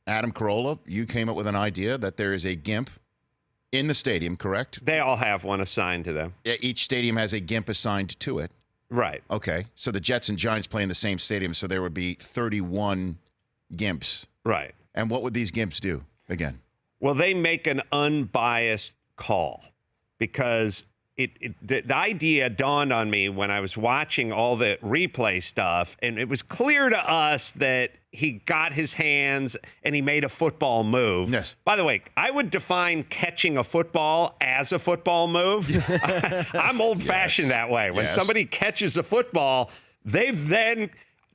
Adam Carolla, you came up with an idea that there is a Gimp in the stadium, correct? They all have one assigned to them. Each stadium has a Gimp assigned to it. Right. Okay. So the Jets and Giants play in the same stadium, so there would be 31 Gimps. Right. And what would these Gimps do again? Well, they make an unbiased call because the idea dawned on me when I was watching all the replay stuff, and it was clear to us that he got his hands and he made a football move. Yes. By the way, I would define catching a football as a football move. I'm old-fashioned that way. When somebody catches a football, they've then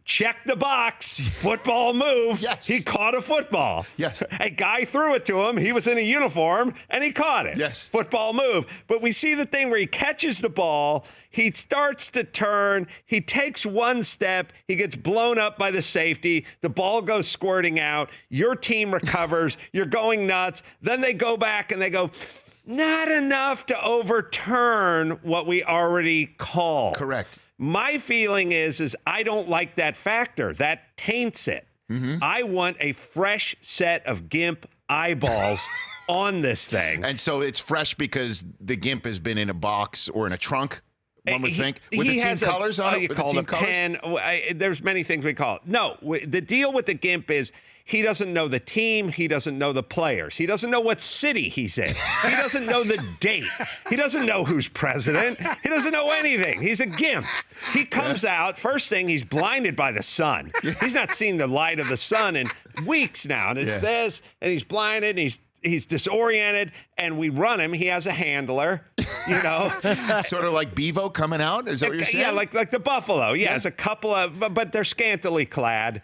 checked the box, football move. Yes. He caught a football. Yes. A guy threw it to him. He was in a uniform, and he caught it. Yes. Football move. But we see the thing where he catches the ball. He starts to turn. He takes one step. He gets blown up by the safety. The ball goes squirting out. Your team recovers. You're going nuts. Then they go back, and they go, not enough to overturn what we already called. Correct. My feeling is I don't like that factor. That taints it. Mm-hmm. I want a fresh set of Gimp eyeballs on this thing. And so it's fresh because the Gimp has been in a box or in a trunk, one would think. With the team colors on it? You call it a pen. There's many things we call it. No, the deal with the Gimp is he doesn't know the team. He doesn't know the players. He doesn't know what city he's in. He doesn't know the date. He doesn't know who's president. He doesn't know anything. He's a Gimp. He comes out, first thing, he's blinded by the sun. He's not seen the light of the sun in weeks now. And it's this, and he's blinded, and he's disoriented, and we run him. He has a handler, you know. Sort of like Bevo coming out? Is that what you're saying? Yeah, like the Buffalo. Yeah, it's a couple of, but they're scantily clad.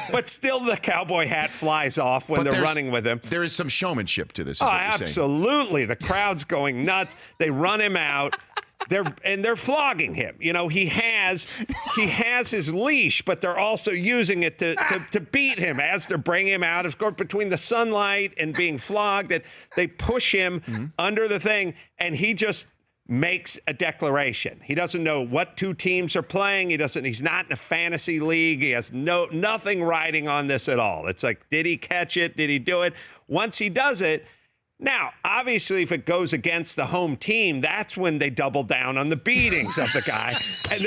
But still the cowboy hat flies off when they're running with him. There is some showmanship to this, is what you're saying. Absolutely. The crowd's going nuts. They run him out. They're flogging him. You know, he has his leash, but they're also using it to beat him as they're bringing him out. Of course, between the sunlight and being flogged, and they push him under the thing, and he just makes a declaration. He doesn't know what two teams are playing. He's not in a fantasy league. He has nothing riding on this at all. It's like, did he catch it? Did he do it? Once he does it. Now, obviously, if it goes against the home team, that's when they double down on the beatings of the guy, and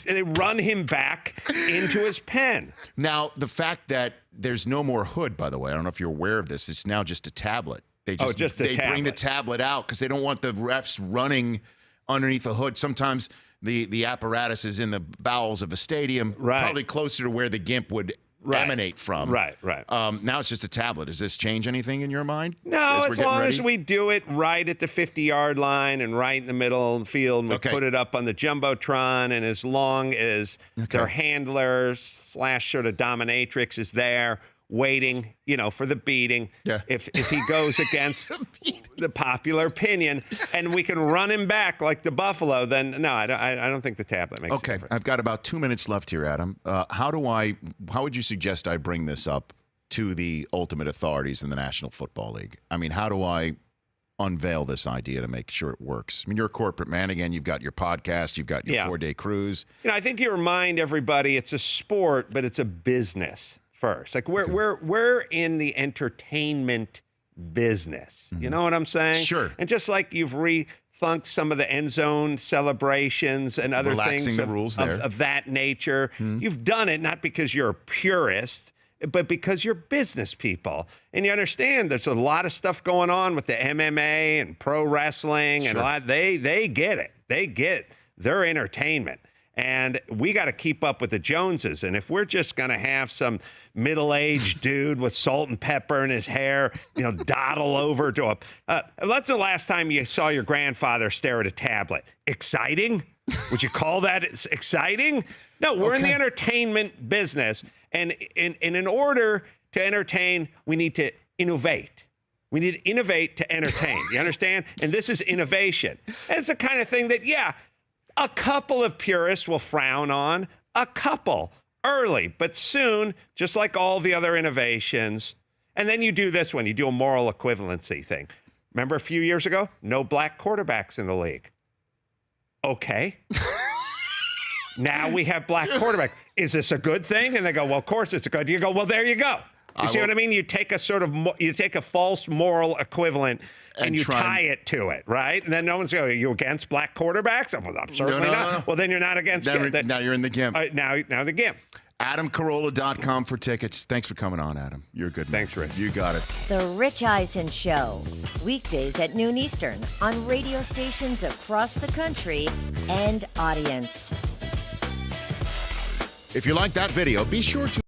they run him back into his pen. Now, the fact that there's no more hood, by the way, I don't know if you're aware of this, it's now just a tablet. They bring the tablet out because they don't want the refs running underneath the hood. Sometimes the apparatus is in the bowels of a stadium, probably closer to where the Gimp would emanate from. Right. Now it's just a tablet. Does this change anything in your mind? No, as long as we do it right at the 50-yard line and right in the middle of the field, and we put it up on the Jumbotron, and as long as their handler / sort of dominatrix is there waiting, you know, for the beating. Yeah. If he goes against the popular opinion and we can run him back like the Buffalo, then no, I don't think the tablet makes a difference. I've got about 2 minutes left here, Adam. How would you suggest I bring this up to the ultimate authorities in the National Football League? I mean, how do I unveil this idea to make sure it works? I mean, you're a corporate man. Again, you've got your podcast, you've got your 4-day cruise. You know, I think you remind everybody it's a sport, but it's a business first. Like we're in the entertainment business. You know what I'm saying? Sure. And just like you've rethunked some of the end zone celebrations and other things of that nature, you've done it not because you're a purist, but because you're business people. And you understand there's a lot of stuff going on with the MMA and pro wrestling and a lot. They get it. They get their entertainment. And we got to keep up with the Joneses. And if we're just going to have some middle-aged dude with salt and pepper in his hair, you know, dawdle over to that's the last time you saw your grandfather stare at a tablet. Exciting? Would you call that exciting? No, we're in the entertainment business. And in order to entertain, we need to innovate. We need to innovate to entertain. You understand? And this is innovation. And it's the kind of thing that, a couple of purists will frown on, a couple early, but soon, just like all the other innovations. And then you do this one, you do a moral equivalency thing. Remember a few years ago? No black quarterbacks in the league. Okay. Now we have black quarterbacks. Is this a good thing? And they go, well, of course it's a good. You go, well, there you go. You see what I mean? You take a false moral equivalent and you tie it to it, right? And then no one's going, are you against black quarterbacks? I'm certainly not. No. Well, then you're not against Gimp. Now you're in the Gimp. Now the Gimp. AdamCarolla.com for tickets. Thanks for coming on, Adam. You're a good man. Thanks, Rich. You got it. The Rich Eisen Show. Weekdays at noon Eastern on radio stations across the country and audience. If you like that video, be sure to